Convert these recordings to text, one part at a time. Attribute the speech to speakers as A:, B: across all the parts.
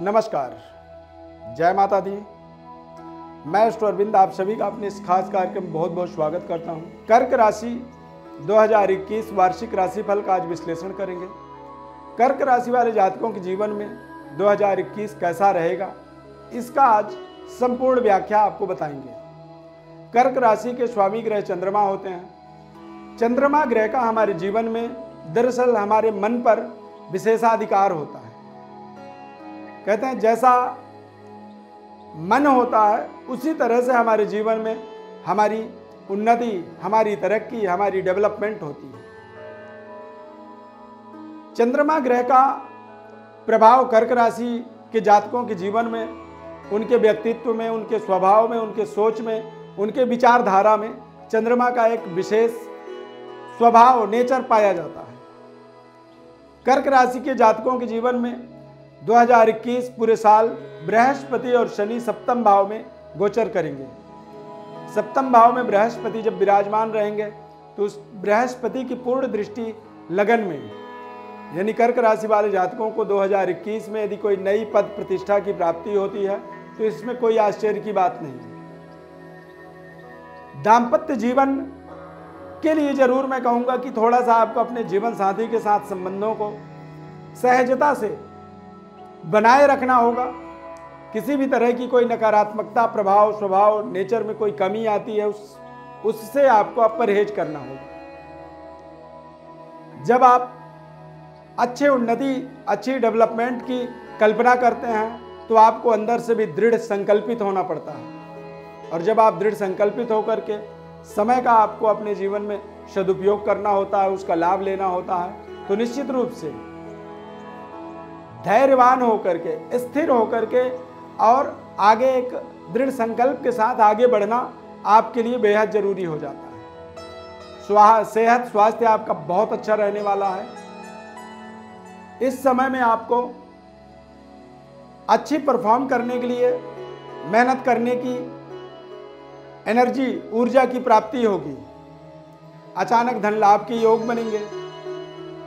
A: नमस्कार, जय माता दी। मैं अष्ट अरविंद आप सभी का अपने इस खास कार्यक्रम में बहुत बहुत स्वागत करता हूं। कर्क राशि 2021 वार्षिक राशिफल का आज विश्लेषण करेंगे। कर्क राशि वाले जातकों के जीवन में 2021 कैसा रहेगा, इसका आज संपूर्ण व्याख्या आपको बताएंगे। कर्क राशि के स्वामी ग्रह चंद्रमा होते हैं। चंद्रमा ग्रह का हमारे जीवन में दरअसल हमारे मन पर विशेषाधिकार होता है। कहते हैं जैसा मन होता है उसी तरह से हमारे जीवन में हमारी उन्नति, हमारी तरक्की, हमारी डेवलपमेंट होती है। चंद्रमा ग्रह का प्रभाव कर्क राशि के जातकों के जीवन में, उनके व्यक्तित्व में, उनके स्वभाव में, उनके सोच में, उनके विचारधारा में चंद्रमा का एक विशेष स्वभाव, नेचर पाया जाता है। कर्क राशि के जातकों के जीवन में 2021 पूरे साल बृहस्पति और शनि सप्तम भाव में गोचर करेंगे। सप्तम भाव में बृहस्पति जब विराजमान रहेंगे तो उस बृहस्पति की पूर्ण दृष्टि लगन में, यानी कर्क राशि वाले जातकों को 2021 में यदि कोई नई पद प्रतिष्ठा की प्राप्ति होती है तो इसमें कोई आश्चर्य की बात नहीं है। दाम्पत्य जीवन के लिए जरूर मैं कहूँगा कि थोड़ा सा आपको अपने जीवन साथी के साथ संबंधों को सहजता से बनाए रखना होगा। किसी भी तरह की कोई नकारात्मकता, प्रभाव, स्वभाव, नेचर में कोई कमी आती है उससे आपको परहेज करना होगा। जब आप अच्छे उन्नति, अच्छी डेवलपमेंट की कल्पना करते हैं तो आपको अंदर से भी दृढ़ संकल्पित होना पड़ता है। और जब आप दृढ़ संकल्पित होकर के समय का आपको अपने जीवन में सदुपयोग करना होता है, उसका लाभ लेना होता है, तो निश्चित रूप से धैर्यवान होकर के, स्थिर होकर के और आगे एक दृढ़ संकल्प के साथ आगे बढ़ना आपके लिए बेहद जरूरी हो जाता है। सेहत, स्वास्थ्य आपका बहुत अच्छा रहने वाला है। इस समय में आपको अच्छी परफॉर्म करने के लिए मेहनत करने की एनर्जी, ऊर्जा की प्राप्ति होगी। अचानक धन लाभ के योग बनेंगे।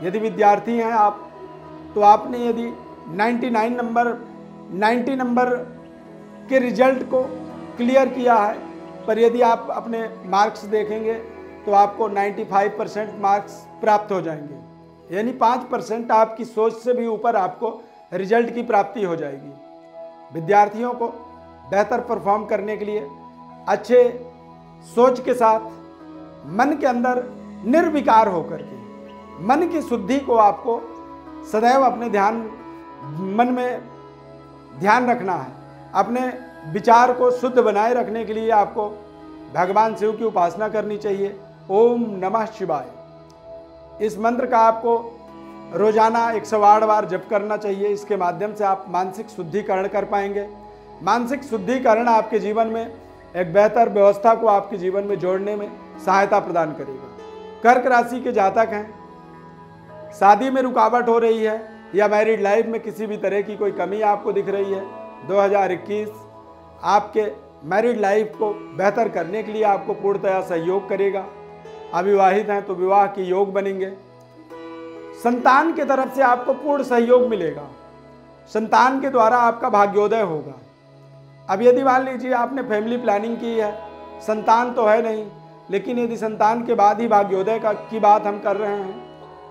A: यदि विद्यार्थी हैं आप तो आपने यदि 90 नंबर के रिजल्ट को क्लियर किया है, पर यदि आप अपने मार्क्स देखेंगे तो आपको 95% मार्क्स प्राप्त हो जाएंगे, यानी 5% आपकी सोच से भी ऊपर आपको रिजल्ट की प्राप्ति हो जाएगी। विद्यार्थियों को बेहतर परफॉर्म करने के लिए अच्छे सोच के साथ, मन के अंदर निर्विकार होकर के, मन की शुद्धि को आपको सदैव अपने मन में ध्यान रखना है। अपने विचार को शुद्ध बनाए रखने के लिए आपको भगवान शिव की उपासना करनी चाहिए। ओम नमः शिवाय, इस मंत्र का आपको रोजाना 108 बार जप करना चाहिए। इसके माध्यम से आप मानसिक शुद्धिकरण कर पाएंगे। मानसिक शुद्धिकरण आपके जीवन में एक बेहतर व्यवस्था को आपके जीवन में जोड़ने में सहायता प्रदान करेगा। कर्क राशि के जातक हैं, शादी में रुकावट हो रही है या मैरिड लाइफ में किसी भी तरह की कोई कमी आपको दिख रही है, 2021 आपके मैरिड लाइफ को बेहतर करने के लिए आपको पूर्णतया सहयोग करेगा। अविवाहित हैं तो विवाह के योग बनेंगे। संतान के तरफ से आपको पूर्ण सहयोग मिलेगा। संतान के द्वारा आपका भाग्योदय होगा। अब यदि मान लीजिए आपने फैमिली प्लानिंग की है, संतान तो है नहीं, लेकिन यदि संतान के बाद ही भाग्योदय की बात हम कर रहे हैं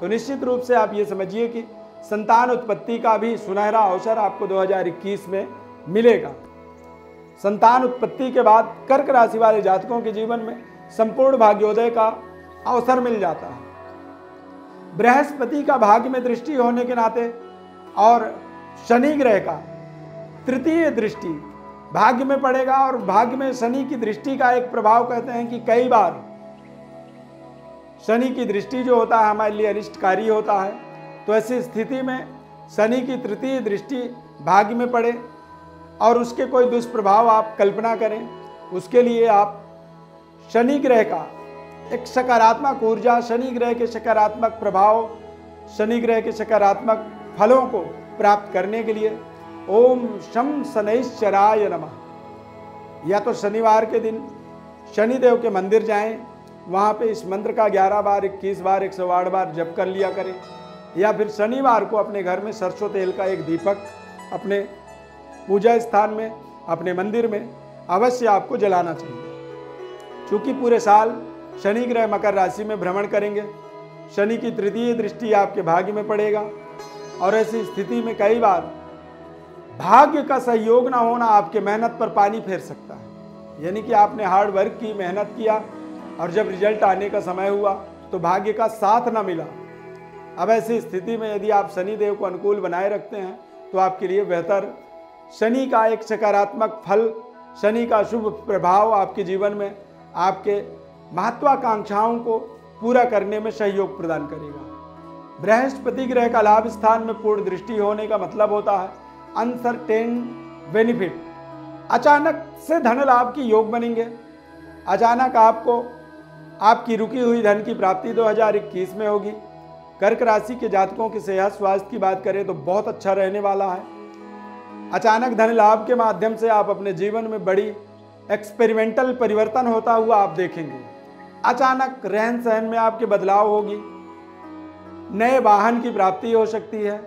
A: तो निश्चित रूप से आप ये समझिए कि संतान उत्पत्ति का भी सुनहरा अवसर आपको 2021 में मिलेगा। संतान उत्पत्ति के बाद कर्क राशि वाले जातकों के जीवन में संपूर्ण भाग्योदय का अवसर मिल जाता है। बृहस्पति का भाग्य में दृष्टि होने के नाते और शनि ग्रह का तृतीय दृष्टि भाग्य में पड़ेगा, और भाग्य में शनि की दृष्टि का एक प्रभाव कहते हैं कि कई बार शनि की दृष्टि जो होता है हमारे लिए अनिष्टकारी होता है। तो ऐसी स्थिति में शनि की तृतीय दृष्टि भाग्य में पड़े और उसके कोई दुष्प्रभाव आप कल्पना करें, उसके लिए आप शनि ग्रह का एक सकारात्मक ऊर्जा, शनि ग्रह के सकारात्मक प्रभाव, शनि ग्रह के सकारात्मक फलों को प्राप्त करने के लिए ओम शम शनैश्चराय नमः, या तो शनिवार के दिन शनिदेव के मंदिर जाएं, वहाँ पे इस मंत्र का 11 बार, 21 बार, 108 बार जप कर लिया करें। या फिर शनिवार को अपने घर में सरसों तेल का एक दीपक अपने पूजा स्थान में, अपने मंदिर में अवश्य आपको जलाना चाहिए। क्योंकि पूरे साल शनि ग्रह मकर राशि में भ्रमण करेंगे, शनि की तृतीय दृष्टि आपके भाग्य में पड़ेगा और ऐसी स्थिति में कई बार भाग्य का सहयोग ना होना आपके मेहनत पर पानी फेर सकता है। यानी कि आपने हार्ड वर्क की, मेहनत किया और जब रिजल्ट आने का समय हुआ तो भाग्य का साथ ना मिला। अब ऐसी स्थिति में यदि आप शनि देव को अनुकूल बनाए रखते हैं तो आपके लिए बेहतर शनि का एक सकारात्मक फल, शनि का शुभ प्रभाव आपके जीवन में आपके महत्वाकांक्षाओं को पूरा करने में सहयोग प्रदान करेगा। बृहस्पति ग्रह का लाभ स्थान में पूर्ण दृष्टि होने का मतलब होता है अनसर्टेन बेनिफिट। अचानक से धन लाभ की योग बनेंगे। अचानक आपको आपकी रुकी हुई धन की प्राप्ति 2021 में होगी। कर्क राशि के जातकों की सेहत स्वास्थ्य की बात करें तो बहुत अच्छा रहने वाला है। अचानक धन लाभ के माध्यम से आप अपने जीवन में बड़ी एक्सपेरिमेंटल परिवर्तन होता हुआ आप देखेंगे। अचानक रहन सहन में आपके बदलाव होगी, नए वाहन की प्राप्ति हो सकती है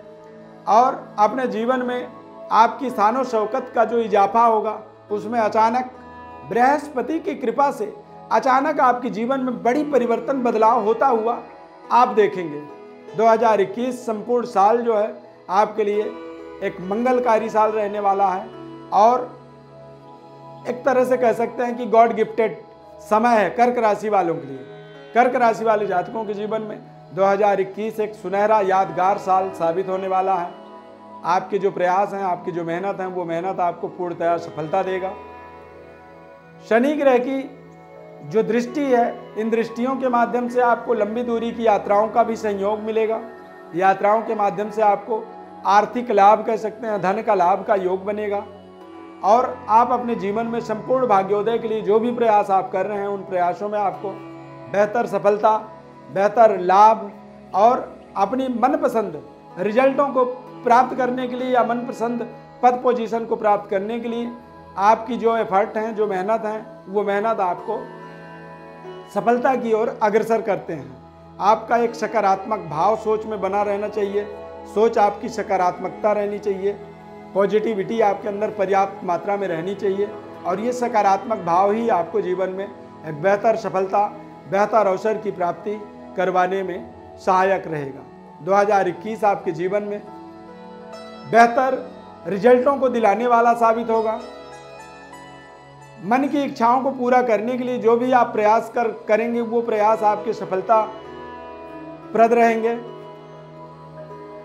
A: और अपने जीवन में आपकी शानो शौकत का जो इजाफा होगा उसमें अचानक बृहस्पति की कृपा से अचानक आपके जीवन में बड़ी परिवर्तन बदलाव होता हुआ आप देखेंगे। 2021 संपूर्ण साल जो है आपके लिए एक मंगलकारी साल रहने वाला है और एक तरह से कह सकते हैं कि गॉड गिफ्टेड समय है कर्क राशि वालों के लिए। कर्क राशि वाले जातकों के जीवन में 2021 एक सुनहरा यादगार साल साबित होने वाला है। आपके जो प्रयास हैं, आपकी जो मेहनत है, वो मेहनत आपको पूर्णतया सफलता देगा। शनि ग्रह की जो दृष्टि है, इन दृष्टियों के माध्यम से आपको लंबी दूरी की यात्राओं का भी संयोग मिलेगा। यात्राओं के माध्यम से आपको आर्थिक लाभ कह सकते हैं, धन का लाभ का योग बनेगा और आप अपने जीवन में संपूर्ण भाग्योदय के लिए जो भी प्रयास आप कर रहे हैं उन प्रयासों में आपको बेहतर सफलता, बेहतर लाभ और अपनी मनपसंद रिजल्टों को प्राप्त करने के लिए या मनपसंद पद पोजीशन को प्राप्त करने के लिए आपकी जो एफर्ट हैं, जो मेहनत है, वो मेहनत आपको सफलता की ओर अग्रसर करते हैं। आपका एक सकारात्मक भाव सोच में बना रहना चाहिए, सोच आपकी सकारात्मकता रहनी चाहिए, पॉजिटिविटी आपके अंदर पर्याप्त मात्रा में रहनी चाहिए और ये सकारात्मक भाव ही आपको जीवन में एक बेहतर सफलता, बेहतर अवसर की प्राप्ति करवाने में सहायक रहेगा। 2021 आपके जीवन में बेहतर रिजल्टों को दिलाने वाला साबित होगा। मन की इच्छाओं को पूरा करने के लिए जो भी आप प्रयास करेंगे वो प्रयास आपके सफलता प्रद रहेंगे।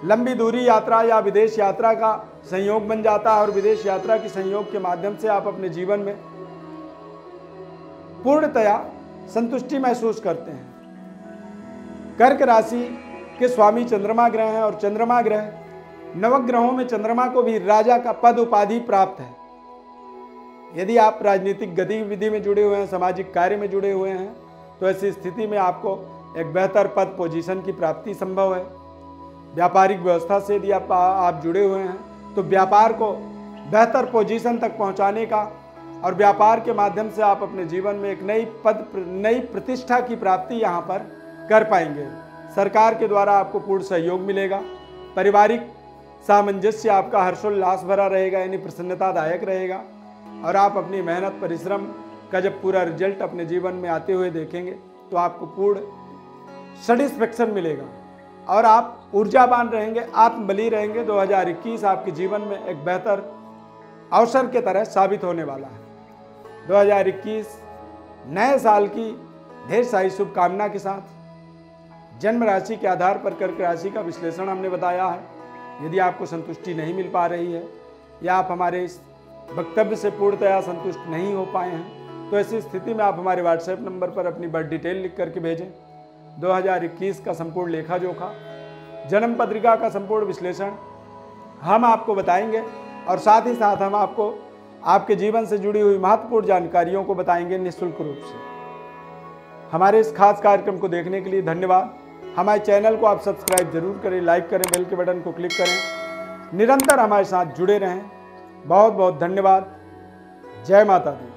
A: लंबी दूरी यात्रा या विदेश यात्रा का संयोग बन जाता है और विदेश यात्रा के संयोग के माध्यम से आप अपने जीवन में पूर्णतया संतुष्टि महसूस करते हैं। कर्क राशि के स्वामी चंद्रमा ग्रह हैं और चंद्रमा ग्रह नवग्रहों में चंद्रमा को भी राजा का पद उपाधि प्राप्त है। यदि आप राजनीतिक गतिविधि में जुड़े हुए हैं, सामाजिक कार्य में जुड़े हुए हैं तो ऐसी स्थिति में आपको एक बेहतर पद पोजीशन की प्राप्ति संभव है। व्यापारिक व्यवस्था से यदि आप जुड़े हुए हैं तो व्यापार को बेहतर पोजीशन तक पहुंचाने का और व्यापार के माध्यम से आप अपने जीवन में एक नई प्रतिष्ठा की प्राप्ति यहां पर कर पाएंगे। सरकार के द्वारा आपको पूर्ण सहयोग मिलेगा। पारिवारिक सामंजस्य आपका हर्षोल्लास भरा रहेगा, यानी प्रसन्नतादायक रहेगा और आप अपनी मेहनत परिश्रम का जब पूरा रिजल्ट अपने जीवन में आते हुए देखेंगे तो आपको पूर्ण सेटिस्फेक्शन मिलेगा और आप ऊर्जावान रहेंगे, आत्मबली रहेंगे। 2021 आपके जीवन में एक बेहतर अवसर के तरह साबित होने वाला है। 2021 नए साल की ढेर सारी शुभकामना के साथ जन्म राशि के आधार पर कर्क राशि का विश्लेषण हमने बताया है। यदि आपको संतुष्टि नहीं मिल पा रही है या आप हमारे इस वक्तव्य से पूर्णतया संतुष्ट नहीं हो पाए हैं तो ऐसी स्थिति में आप हमारे व्हाट्सएप नंबर पर अपनी बर्थ डिटेल लिख करके भेजें। 2021 का संपूर्ण लेखा जोखा, जन्म पत्रिका का संपूर्ण विश्लेषण हम आपको बताएंगे और साथ ही साथ हम आपको आपके जीवन से जुड़ी हुई महत्वपूर्ण जानकारियों को बताएंगे निःशुल्क रूप से। हमारे इस खास कार्यक्रम को देखने के लिए धन्यवाद। हमारे चैनल को आप सब्सक्राइब जरूर करें, लाइक करें, बेल के बटन को क्लिक करें। निरंतर हमारे साथ जुड़े रहें। बहुत बहुत धन्यवाद। जय माता दी।